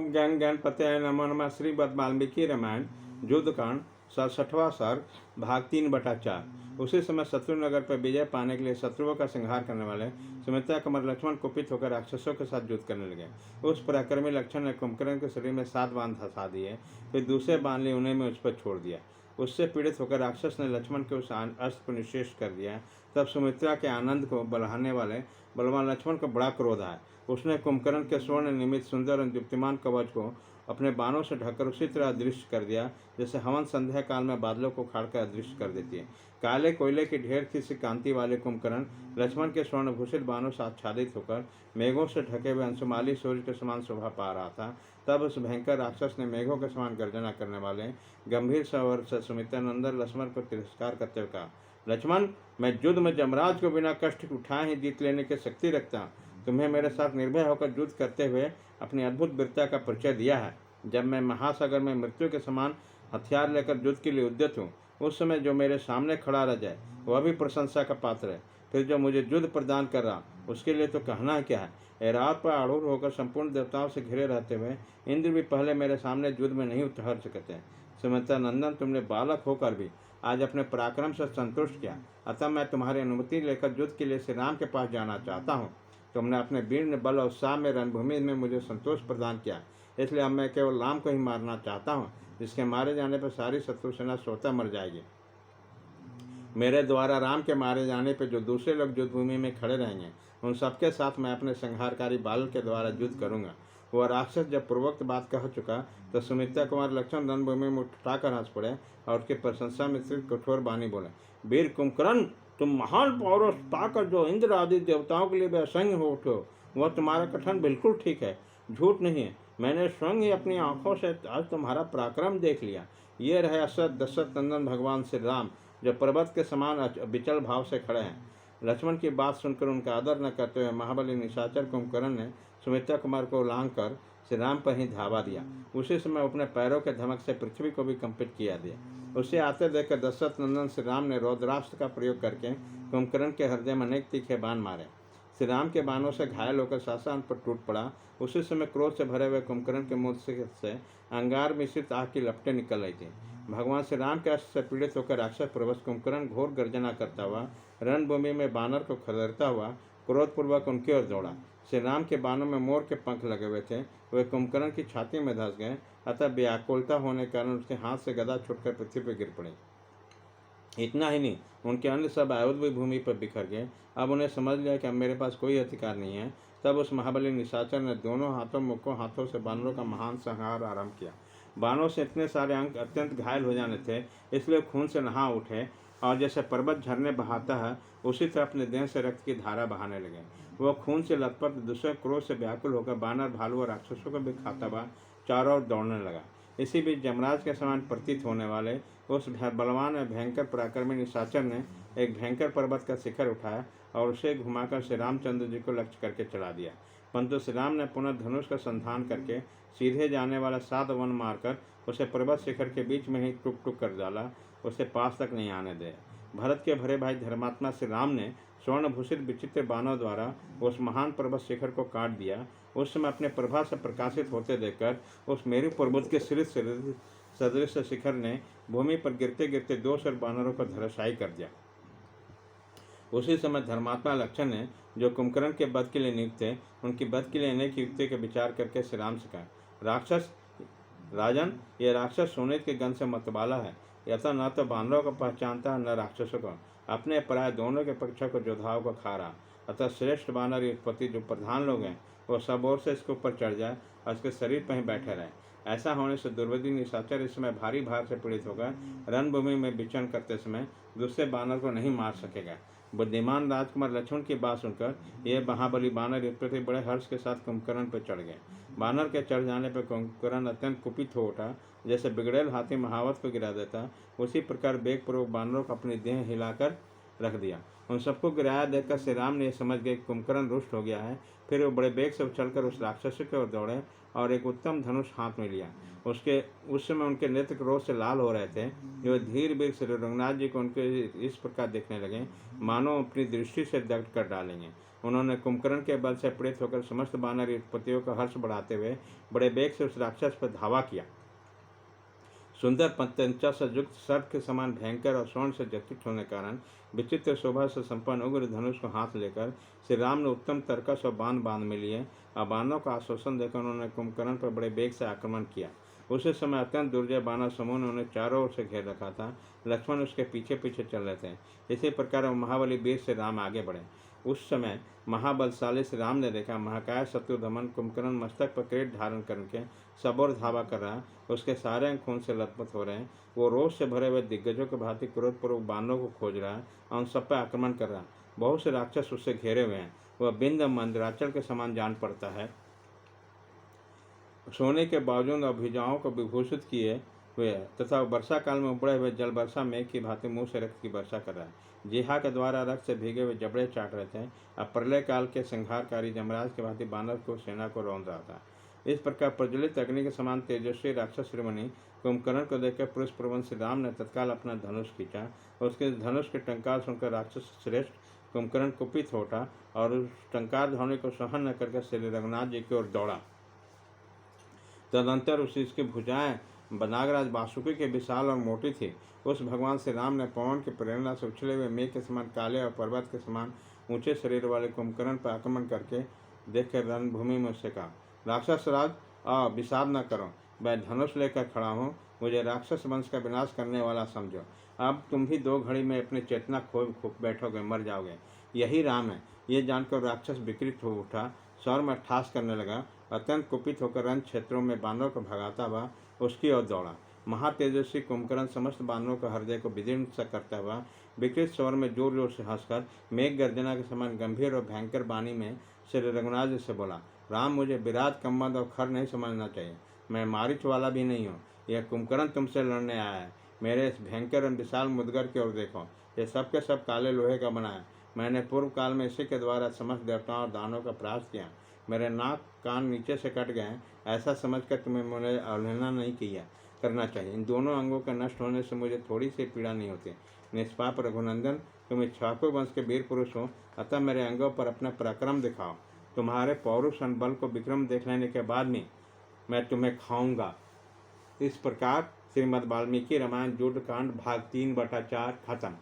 ओम गण गणपतये नमो नमः। श्रीमद् वाल्मीकि रामायण युद्धकांड 67वां सर्ग भाग 3/4। उसी समय शत्रुनगर पर विजय पाने के लिए शत्रुओं का संहार करने वाले सुमित्रा कुमार लक्ष्मण कुपित होकर राक्षसों के साथ युद्ध करने लगे। उस पराक्रमी लक्ष्मण ने कुंभकर्ण के शरीर में 7 बाण धंसा दिए, फिर दूसरे बाण लिए उन्हें में उस पर छोड़ दिया। उससे पीड़ित होकर राक्षस ने लक्ष्मण के उस अस्त्र को निशेष कर दिया। तब सुमित्रा के आनंद को बढ़ाने वाले बलवान लक्ष्मण को बड़ा क्रोध आया। उसने कुंभकर्ण के स्वर्ण निर्मित सुंदर और दीप्तिमान कवच को अपने बाणों से ढककर उसी तरह अदृश्य कर दिया जैसे हवन संध्या काल में बादलों को खाड़कर अदृश्य कर देती है। काले कोयले की ढेर सी कांति वाले कुंभकर्ण लक्ष्मण के स्वर्णभूषित बाणों से आच्छादित होकर मेघों से ढके हुए अंशुमाली सूर्य के समान शोभा पा रहा था। तब उस भयंकर राक्षस ने मेघों के समान गर्जना करने वाले गंभीर स्वर से सुमित्रा नंदन लक्ष्मण को तिरस्कार करते हुए कहा, लक्ष्मण, मैं युद्ध में जमराज को बिना कष्ट उठाए ही जीत लेने की शक्ति रखता हूँ। तुम्हें मेरे साथ निर्भय होकर युद्ध करते हुए अपनी अद्भुत वीरता का परिचय दिया है। जब मैं महासागर में मृत्यु के समान हथियार लेकर युद्ध के लिए उद्यत हूँ, उस समय जो मेरे सामने खड़ा रह जाए वह भी प्रशंसा का पात्र है। फिर जो मुझे युद्ध प्रदान कर रहा उसके लिए तो कहना क्या है। ऐरावत पर आरूढ़ होकर संपूर्ण देवताओं से घिरे रहते हुए इंद्र भी पहले मेरे सामने युद्ध में नहीं उतर सकते। सुमित्रा नंदन, तुमने बालक होकर भी आज अपने पराक्रम से संतुष्ट किया, अतः मैं तुम्हारी अनुमति लेकर युद्ध के लिए श्री राम के पास जाना चाहता हूँ। तुमने अपने वीर बल और उत्साह में रणभूमि में मुझे संतोष प्रदान किया, इसलिए अब मैं केवल राम को ही मारना चाहता हूँ, जिसके मारे जाने पर सारी शत्रु सेना स्वतः मर जाएगी। मेरे द्वारा राम के मारे जाने पर जो दूसरे लोग युद्धभूमि में खड़े रहेंगे, उन सबके साथ मैं अपने संहारकारी बाल के द्वारा युद्ध करूंगा। वह राक्षस जब पूर्वोक्त बात कह चुका तो सुमित्रा कुमार लक्ष्मण रणभूमि में उठाकर हंस पड़े और उसकी प्रशंसा में सिर्फ कठोर बानी बोले, वीर कुंभकर्ण, तुम महान पौरुष पाकर जो इंद्र आदि देवताओं के लिए भी असंग हो उठो, वह तुम्हारा कथन बिल्कुल ठीक है, झूठ नहीं है। मैंने स्वयं ही अपनी आंखों से आज तुम्हारा पराक्रम देख लिया। ये रहे असत दशरथ नंदन भगवान श्री राम, जो पर्वत के समान विचल भाव से खड़े हैं। लक्ष्मण की बात सुनकर उनका आदर न करते हुए महाबली निशाचर कुंभकर्ण ने सुमित्रा कुमार को लांघ कर श्री राम पर ही धावा दिया। उसी समय अपने पैरों के धमक से पृथ्वी को भी कंपित किया दिया। उसे आते देखकर दशरथ नंदन श्री राम ने रौद्रास्त्र का प्रयोग करके कुंभकर्ण के हृदय में अनेक तीखे बाण मारे। श्री राम के बाणों से घायल होकर शासन पर टूट पड़ा। उसी समय क्रोध से भरे हुए कुंभकर्ण के मुख से अंगार मिश्रित आग की लपटें निकल रही थी। भगवान श्री राम के अस्त्र से पीड़ित होकर राक्षस प्रवश कुंभकर्ण घोर गर्जना करता हुआ रणभूमि में बानर को खदेड़ता हुआ क्रोधपूर्वक उनकी ओर दौड़ा। श्री राम के बाणों में मोर के पंख लगे हुए थे, वे कुंभकर्ण की छाती में धंस गए, अतः व्याकुलता होने के कारण उसके हाथ से गदा छूटकर पृथ्वी पर गिर पड़ी। इतना ही नहीं, उनके अन्य सब आयुध भी भूमि पर बिखर गए। अब उन्हें समझ लिया कि अब मेरे पास कोई अधिकार नहीं है। तब उस महाबली निशाचर ने दोनों मुखों हाथों से बानरों का महान संहार आरंभ किया। बाणों से इतने सारे अंग अत्यंत घायल हो जाने थे, इसलिए खून से नहा उठे और जैसे पर्वत झरने बहाता है उसी तरह अपने देह से रक्त की धारा बहाने लगे। वह खून से लथपथ दूसरे क्रोध से व्याकुल होकर बानर, भालू और राक्षसों को भी खाता हुआ चारों ओर दौड़ने लगा। इसी बीच जमराज के समान प्रतीत होने वाले उस बलवान और भयंकर पराक्रमी निशाचर ने एक भयंकर पर्वत का शिखर उठाया और उसे घुमाकर श्री रामचंद्र जी को लक्ष्य करके चढ़ा दिया। परंतु श्री राम ने पुनः धनुष का संधान करके सीधे जाने वाला 7 वन मारकर उसे पर्वत शिखर के बीच में ही टुक टुक कर डाला, उसे पास तक नहीं आने दे। भरत के भरे भाई धर्मात्मा श्री राम ने स्वर्णभूषित विचित्र बाणों द्वारा उस महान पर्वत शिखर को काट दिया। उस समय अपने प्रभा से प्रकाशित होते देखकर उस मेरु पर्वत के सदृश शिखर ने भूमि पर गिरते गिरते 200 बानरों को धराशायी कर दिया। उसी समय धर्मात्मा लक्ष्मण ने, जो कुंभकर्ण के वध के लिए नियुक्त थे, उनकी वध के लिए अनेक युक्ति का विचार करके श्री राम से कहा, राक्षस राजन, यह राक्षस सोने के गंध से मतवाला है, यथा न तो बानरों को पहचानता है न राक्षसों को। अपने पराय दोनों के पक्षों को योद्धाओं को खा रहा। अतः श्रेष्ठ बानर युद्धपति जो प्रधान लोग हैं वो सब ओर से इसके ऊपर चढ़ जाए और इसके शरीर पर ही बैठे रहे। ऐसा होने से दुर्वधि निशाचर इस समय भारी भार से पीड़ित होकर रणभूमि में विचरण करते समय दूसरे बानर को नहीं मार सकेगा। बुद्धिमान राजकुमार लक्ष्मण की बात सुनकर ये महाबली बानर युद्धपति बड़े हर्ष के साथ कुंभकर्ण पर चढ़ गए। बानर के चढ़ जाने पर कुंभकर्ण अत्यंत कुपित हो उठा, जैसे बिगड़ेल हाथी महावत को गिरा देता, उसी प्रकार वेगपूर्वक बानरों को अपनी देह हिलाकर रख दिया। उन सबको गिराया देखकर श्री राम ने समझ गए कुंभकर्ण रुष्ट हो गया है। फिर वो बड़े वेग से उछलकर उस राक्षस की ओर दौड़े और एक उत्तम धनुष हाथ में लिया। उस समय उनके नेत्र क्रोध से लाल हो रहे थे। जो धीर वीर श्री रघुनाथ जी को उनके इस प्रकार देखने लगे मानो अपनी दृष्टि से दग्ध कर डालेंगे। उन्होंने कुंभकर्ण के बल से पीड़ित होकर समस्त वानर युद्धपतियों का हर्ष बढ़ाते हुए बड़े वेग से उस राक्षस पर धावा किया। सुंदर पंचा से युक्त सर्प के समान भयंकर और स्वर्ण से जटित होने के कारण विचित्र शोभा से संपन्न उग्र धनुष को हाथ लेकर श्री राम ने उत्तम तर्कस और बांध में लिए और बाणों का आश्वासन देकर उन्होंने कुंभकर्ण पर बड़े वेग से आक्रमण किया। उसी समय अत्यंत दुर्जय बानर समूह ने उन्हें चारों ओर से घेर रखा था। लक्ष्मण उसके पीछे पीछे चल रहे थे। इसी प्रकार महाबली वीर से राम आगे बढ़े। उस समय महाबलशाली श्री राम ने देखा महाकाय शत्रुधमन कुंभकर्ण मस्तक पर किरीट धारण करके सबोर धावा कर रहा। उसके सारे अंग खून से लथपथ हो रहे हैं। वो रोष से भरे हुए दिग्गजों के भांति क्रोधपूर्वक बानरों को खोज रहा है और उन सब पर आक्रमण कर रहा। बहुत से राक्षस उससे घेरे हुए हैं। वह बिंद मंदराचल के समान जान पड़ता है। सोने के बावजूद अभिजाओं को विभूषित किए हुए तथा वर्षा काल में उबड़े हुए जल वर्षा मेघ की भांति मुंह से रक्त की वर्षा कर रहा है। जिहा के द्वारा रक्त से भीगे हुए जबड़े चाट रहे थे। अब प्रलय काल के संहारकारी जमराज के भांति बानर को सेना को रौंद रहा था। इस प्रकार प्रज्वलित अग्नि के समान तेजस्वी राक्षस श्रीमणि कुंभकर्ण को देखकर पुरुष प्रबंध श्री राम ने तत्काल अपना धनुष खींचा। उसके धनुष के टंकार सुनकर राक्षस श्रेष्ठ कुंभकर्ण कुपित हो उठा और उस टंकार ध्वनि को सहन न करके श्री रघुनाथ जी की ओर दौड़ा। तदंतर उसकी भुजाएं नागराज वासुकी के विशाल और मोटी थी। उस भगवान श्री राम ने पवन की प्रेरणा से उछले हुए मेघ के समान काले और पर्वत के समान ऊंचे शरीर वाले कुंभकर्ण पर आक्रमण करके देखकर रणभूमि में उससे कहा, राक्षस राज विषाद न करो, मैं धनुष लेकर खड़ा हूँ, मुझे राक्षस वंश का विनाश करने वाला समझो। अब तुम भी 2 घड़ी में अपनी चेतना खो बैठोगे, मर जाओगे। यही राम है। ये जानकर राक्षस विकृत हो उठा, स्वर में ठास करने लगा। अत्यंत कुपित होकर रण क्षेत्रों में बानरों को भगाता हुआ उसकी ओर दौड़ा। महातेजस्वी कुंभकर्ण समस्त बानरों का हृदय को विदीर्ण सा करता हुआ विकृत स्वर में जोर जोर से हंसकर मेघ गर्जना के समान गंभीर और भयंकर वाणी में श्री रघुनाथ जी से बोला, राम, मुझे विराट कम्मद और खर नहीं समझना चाहिए। मैं मारिच वाला भी नहीं हूँ। यह कुंभकर्ण तुमसे लड़ने आया है। मेरे इस भयंकर और विशाल मुदगर की ओर देखो। ये सब के सब काले लोहे का बना है। मैंने पूर्व काल में इसी के द्वारा समस्त देवताओं और दानों का प्रयास किया। मेरे नाक कान नीचे से कट गए। ऐसा समझकर तुम्हें मुझे अवहेलना नहीं किया करना चाहिए। इन दोनों अंगों के नष्ट होने से मुझे थोड़ी सी पीड़ा नहीं होती। निष्पाप रघुनंदन, तुम इक्ष्वाकु वंश के वीर पुरुष हो, अतः मेरे अंगों पर अपना पराक्रम दिखाओ। तुम्हारे पौरुष बल को विक्रम देख लेने के बाद में मैं तुम्हें खाऊंगा। इस प्रकार श्रीमद् वाल्मीकि रामायण युद्धकांड भाग 3/4 खत्म।